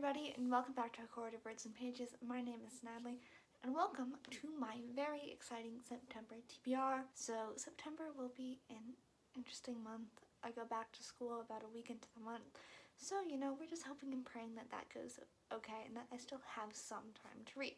everybody, and welcome back to A Cohort of Birds and Pages. My name is Natalie, and welcome to my very exciting September TBR. So September will be an interesting month. I go back to school about a week into the month, so we're just hoping and praying that that goes okay and that I still have some time to read.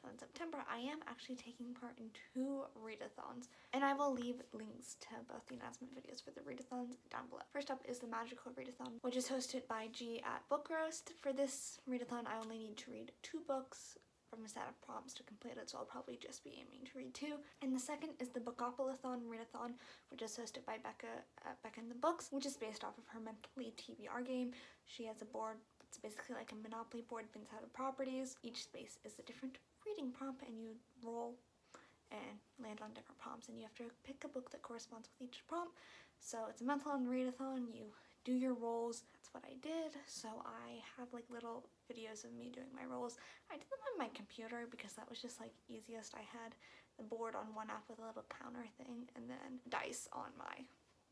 So in September, I am actually taking part in 2 readathons, and I will leave links to both the announcement videos for the readathons down below. First up is the Magical Readathon, which is hosted by G at Book Roast. For this readathon, I only need to read 2 books from a set of prompts to complete it, so I'll probably just be aiming to read 2. And the second is the Bookopalathon readathon, which is hosted by Becca at Becca and the Books, which is based off of her Mentally TBR game. She has a board. It's basically like a Monopoly board inside of properties. Each space is a different reading prompt, and you roll and land on different prompts, and you have to pick a book that corresponds with each prompt. So it's a mental readathon. You do your rolls. That's what I did. So I have like little videos of me doing my rolls. I did them on my computer because that was just like easiest. I had the board on one app with a little counter thing, and then dice on my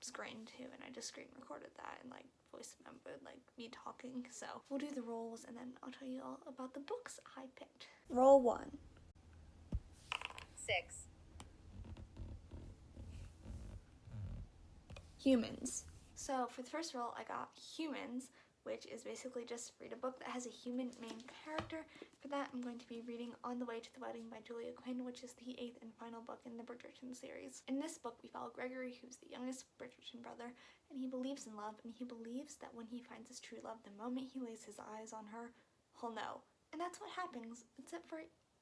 screen too, and I just screen recorded that and like voice membered like me talking. So we'll do the rolls, and then I'll tell you all about the books I picked. Roll 1. 6. Humans. So for the first roll, I got Humans, which is basically just read a book that has a human main character. For that, I'm going to be reading On the Way to the Wedding by Julia Quinn, which is the 8th and final book in the Bridgerton series. In this book, we follow Gregory, who's the youngest Bridgerton brother, and he believes in love, and he believes that when he finds his true love, the moment he lays his eyes on her, he'll know. And that's what happens, except for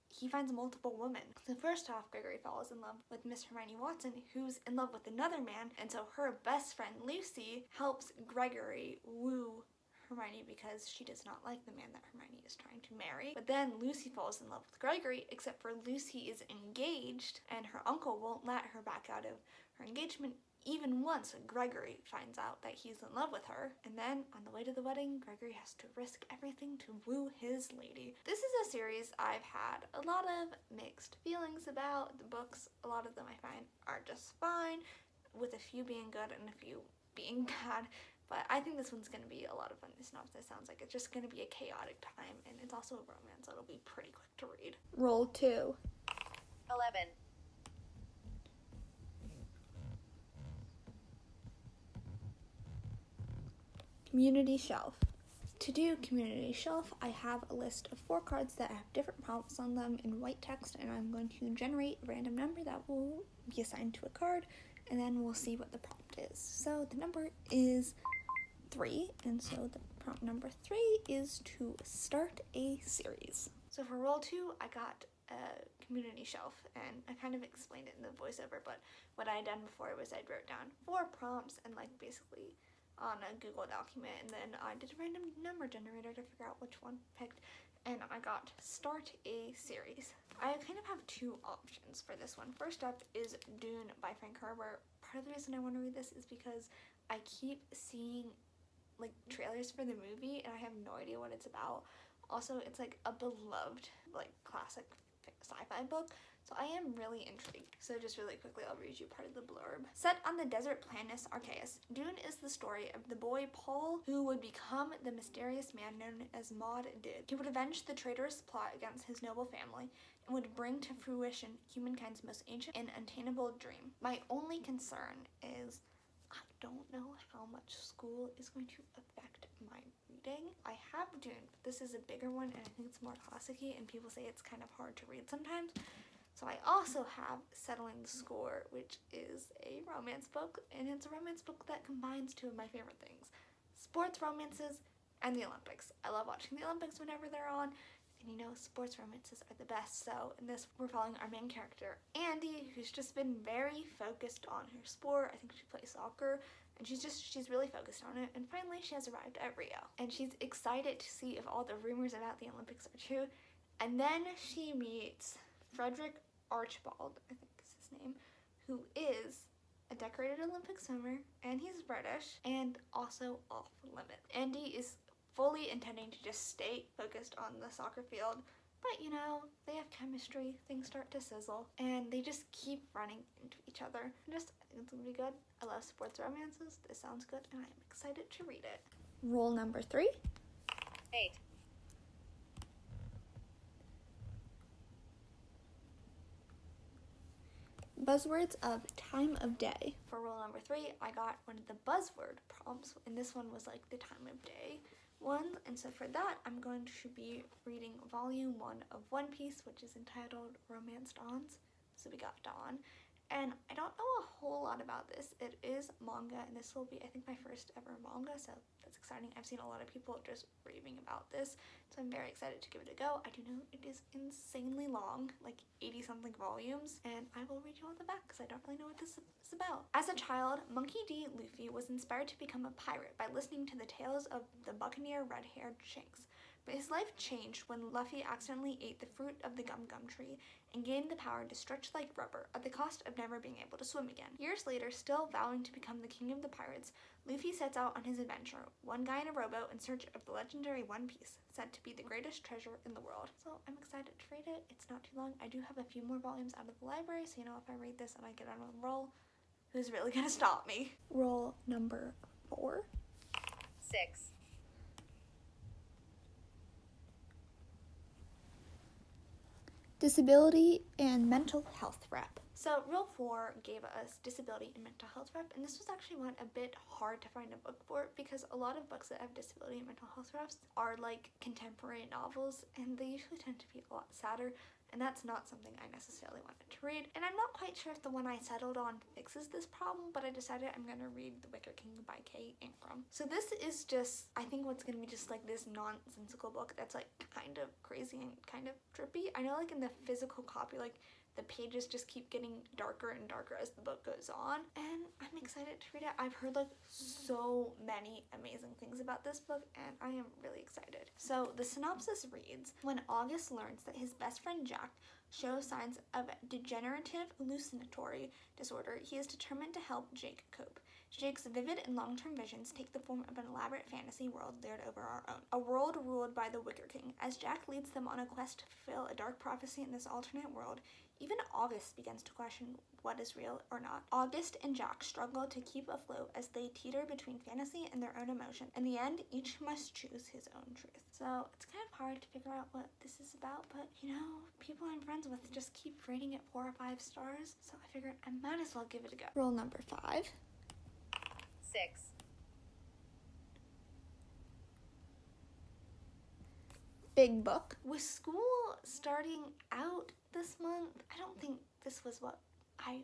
he finds multiple women. So first off, Gregory falls in love with Miss Hermione Watson, who's in love with another man, and so her best friend Lucy helps Gregory woo Hermione because she does not like the man that Hermione is trying to marry. But then Lucy falls in love with Gregory, except for Lucy is engaged, and her uncle won't let her back out of her engagement even once Gregory finds out that he's in love with her. And then on the way to the wedding, Gregory has to risk everything to woo his lady. This is a series I've had a lot of mixed feelings about. The books, a lot of them I find are just fine, with a few being good and a few being bad. But I think this one's going to be a lot of fun. The synopsis sounds like it's just going to be a chaotic time, and it's also a romance, so it'll be pretty quick to read. Roll 2. 11. Community Shelf. To do Community Shelf, I have a list of 4 cards that have different prompts on them in white text, and I'm going to generate a random number that will be assigned to a card, and then we'll see what the prompt is. So the number is 3, and so the prompt number 3 is to start a series. So for roll 2, I got a community shelf, and I kind of explained it in the voiceover, but what I had done before was I wrote down 4 prompts and like basically on a Google document, and then I did a random number generator to figure out which one picked, and I got start a series. I kind of have 2 options for this one. First up is Dune by Frank Herbert. Part of the reason I want to read this is because I keep seeing like trailers for the movie and I have no idea what it's about. Also, it's like a beloved like classic sci-fi book, so I am really intrigued. So just really quickly, I'll read you part of the blurb. Set on the desert planet Arceus, Dune is the story of the boy Paul, who would become the mysterious man known as Maud Did. He would avenge the traitorous plot against his noble family and would bring to fruition humankind's most ancient and unattainable dream. My only concern is I don't know how much school is going to affect my reading. I have Dune, but this is a bigger one, and I think it's more classic-y, and people say it's kind of hard to read sometimes. So I also have Settling the Score, which is a romance book, and it's a romance book that combines 2 of my favorite things: sports romances and the Olympics. I love watching the Olympics whenever they're on, and sports romances are the best. So in this, we're following our main character, Andy, who's just been very focused on her sport. I think she plays soccer, and she's really focused on it. And finally, she has arrived at Rio, and she's excited to see if all the rumors about the Olympics are true. And then she meets Frederick Archibald, I think is his name, who is a decorated Olympic swimmer, and he's British, and also off limits. Andy is fully intending to just stay focused on the soccer field, but they have chemistry, things start to sizzle, and they just keep running into each other. It's gonna be good. I love sports romances. This sounds good, and I'm excited to read it. Roll number 3. 8. Buzzwords of time of day. For rule number 3, I got one of the buzzword prompts, and this one was like the time of day one. And so for that, I'm going to be reading volume 1 of One Piece, which is entitled Romance Dawns. So we got Dawn. And I don't know a whole lot about this. It is manga, and this will be, I think, my first ever manga, so that's exciting. I've seen a lot of people just raving about this, so I'm very excited to give it a go. I do know it is insanely long, like 80-something volumes, and I will read you all the back because I don't really know what this is about. As a child, Monkey D. Luffy was inspired to become a pirate by listening to the tales of the buccaneer red-haired Shanks. But his life changed when Luffy accidentally ate the fruit of the Gum Gum tree and gained the power to stretch like rubber at the cost of never being able to swim again. Years later, still vowing to become the king of the pirates, Luffy sets out on his adventure, one guy in a rowboat in search of the legendary One Piece, said to be the greatest treasure in the world. So I'm excited to read it. It's not too long. I do have a few more volumes out of the library, so if I read this and I get on a roll, who's really gonna stop me? Roll number 4. 6. Disability and mental health rep. So Rule 4 gave us disability and mental health rep, and this was actually one a bit hard to find a book for because a lot of books that have disability and mental health reps are like contemporary novels, and they usually tend to be a lot sadder, and that's not something I necessarily wanted to read. And I'm not quite sure if the one I settled on fixes this problem, but I decided I'm going to read The Wicker King by Kay Ingram. So this is just, I think what's going to be just like this nonsensical book that's like kind of crazy and kind of trippy. I know like in the physical copy, like the pages just keep getting darker and darker as the book goes on, and I'm excited to read it. I've heard like so many amazing things about this book, and I am really excited. So the synopsis reads, when August learns that his best friend Jack shows signs of degenerative hallucinatory disorder, he is determined to help Jake cope. Jake's vivid and long-term visions take the form of an elaborate fantasy world layered over our own. A world ruled by the Wicker King. As Jack leads them on a quest to fulfill a dark prophecy in this alternate world, even August begins to question what is real or not. August and Jack struggle to keep afloat as they teeter between fantasy and their own emotion. In the end, each must choose his own truth. So it's kind of hard to figure out what this is about, but people I'm friends with just keep rating it 4 or 5 stars, so I figured I might as well give it a go. Rule number 5. 6. Big book. With school starting out this month, I don't think this was what I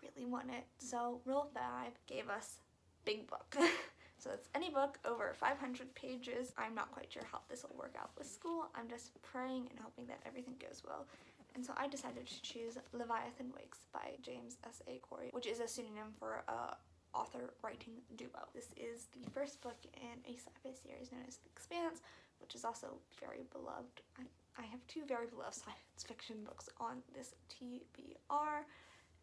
really wanted. So Rule 5 gave us big book. So it's any book over 500 pages. I'm not quite sure how this will work out with school. I'm just praying and hoping that everything goes well. And so I decided to choose Leviathan Wakes by James S.A. Corey, which is a pseudonym for a author-writing duo. This is the first book in a sci-fi series known as The Expanse, which is also very beloved. I have 2 very beloved science fiction books on this TBR,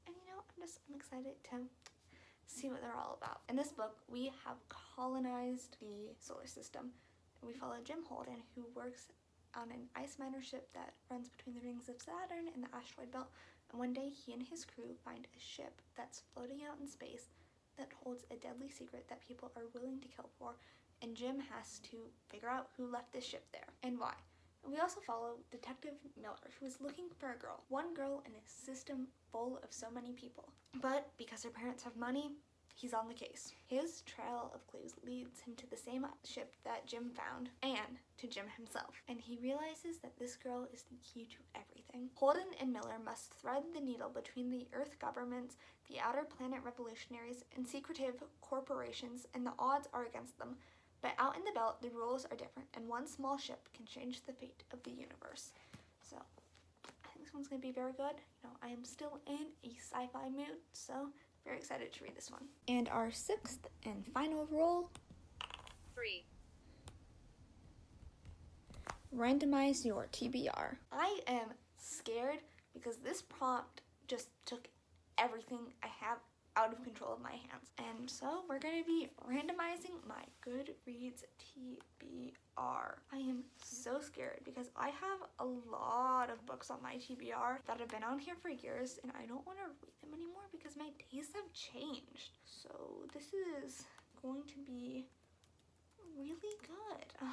and I'm excited to see what they're all about. In this book, we have colonized the solar system. We follow Jim Holden, who works on an ice miner ship that runs between the rings of Saturn and the asteroid belt, and one day he and his crew find a ship that's floating out in space that holds a deadly secret that people are willing to kill for, and Jim has to figure out who left this ship there and why. And we also follow Detective Miller, who is looking for a girl. One girl in a system full of so many people. But because her parents have money, he's on the case. His trail of clues leads him to the same ship that Jim found, and to Jim himself. And he realizes that this girl is the key to everything. Holden and Miller must thread the needle between the Earth governments, the outer planet revolutionaries, and secretive corporations, and the odds are against them. But out in the belt, the rules are different, and one small ship can change the fate of the universe. So I think this one's going to be very good. I am still in a sci-fi mood, so very excited to read this one. And our 6th and final rule. 3. Randomize your TBR. I am scared because this prompt just took everything I have out of control of my hands. And so we're going to be randomizing my Goodreads TBR. I am so scared because I have a lot of books on my TBR that have been on here for years, and I don't want to read them anymore because my tastes have changed. So this is going to be really good.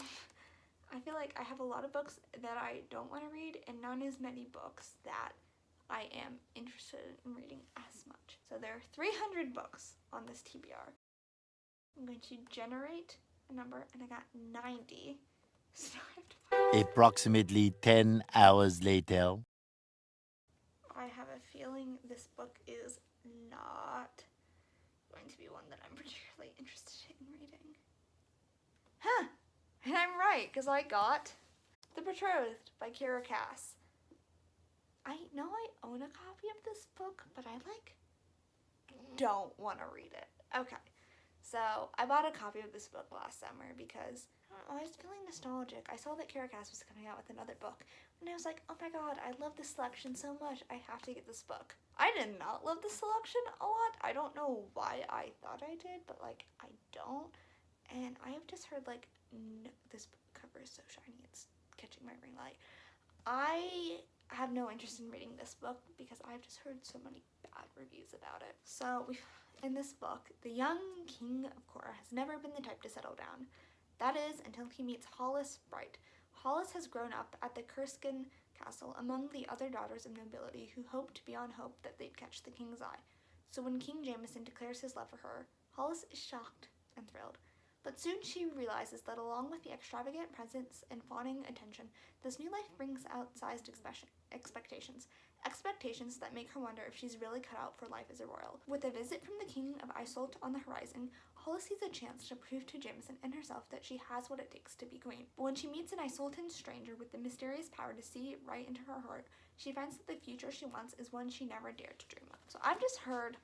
I feel like I have a lot of books that I don't want to read and not as many books that I am interested in reading as much. So there are 300 books on this TBR. I'm going to generate a number, and I got 90. So I have to find. Approximately 10 hours later. I have a feeling this book is not going to be one that I'm particularly interested in reading. Huh! And I'm right, because I got The Betrothed by Kira Cass. I know I own a copy of this book, but I don't want to read it. Okay, so I bought a copy of this book last summer because I was feeling nostalgic. I saw that Kira Cass was coming out with another book, and I was like, oh my god, I love this selection so much, I have to get this book. I did not love the selection a lot. I don't know why I thought I did, but I don't. And I have just heard no, this cover is so shiny, it's catching my ring light. I have no interest in reading this book because I've just heard so many bad reviews about it. So in this book, the young king of Korra has never been the type to settle down. That is, until he meets Hollis Bright. Hollis has grown up at the Kurskin castle among the other daughters of nobility who hoped beyond hope that they'd catch the king's eye. So when King Jameson declares his love for her, Hollis is shocked and thrilled. But soon she realizes that along with the extravagant presents and fawning attention, this new life brings outsized expectations. Expectations that make her wonder if she's really cut out for life as a royal. With a visit from the king of Isolt on the horizon, Hollis sees a chance to prove to Jameson and herself that she has what it takes to be queen. But when she meets an Isoltan stranger with the mysterious power to see right into her heart, she finds that the future she wants is one she never dared to dream of. So I've just heard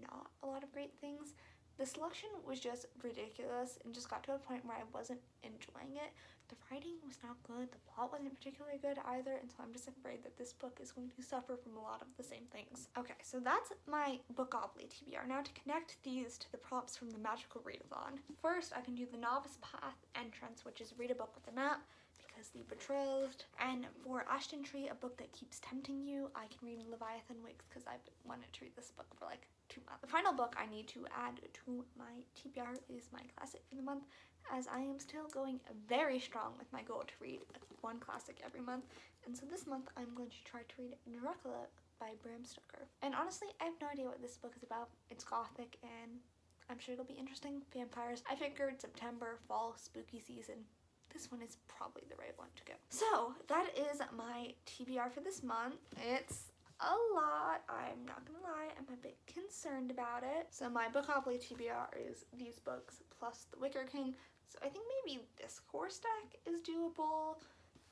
not a lot of great things. The selection was just ridiculous and just got to a point where I wasn't enjoying it. The writing was not good, the plot wasn't particularly good either, and so I'm just afraid that this book is going to suffer from a lot of the same things. Okay, so that's my Bookopoly TBR. Now to connect these to the prompts from the Magical Readathon. First, I can do the Novice Path entrance, which is read a book with a map, because The Betrothed. And for Ashton Tree, a book that keeps tempting you, I can read Leviathan Wigs because I've wanted to read this book for 2 months. The final book I need to add to my TBR is my classic for the month, as I am still going very strong with my goal to read one classic every month. And so this month I'm going to try to read Dracula by Bram Stoker. And honestly, I have no idea what this book is about. It's gothic and I'm sure it'll be interesting. Vampires. I figured September, fall, spooky season. This one is probably the right one to go. So that is my TBR for this month. It's a lot, I'm not gonna lie, I'm a bit concerned about it. So my Bookopoly TBR is these books plus The Wicker King. So I think maybe this core stack is doable,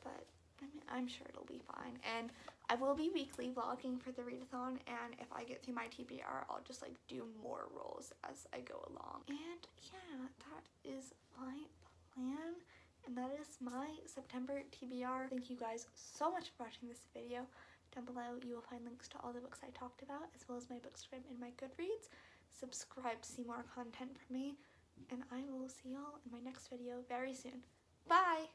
but I mean, I'm sure it'll be fine. And I will be weekly vlogging for the readathon, and if I get through my TBR, I'll just do more rolls as I go along. And yeah, that is my plan. And that is my September TBR. Thank you guys so much for watching this video. Down below you will find links to all the books I talked about, as well as my Bookstagram and my Goodreads. Subscribe to see more content from me, and I will see y'all in my next video very soon. Bye!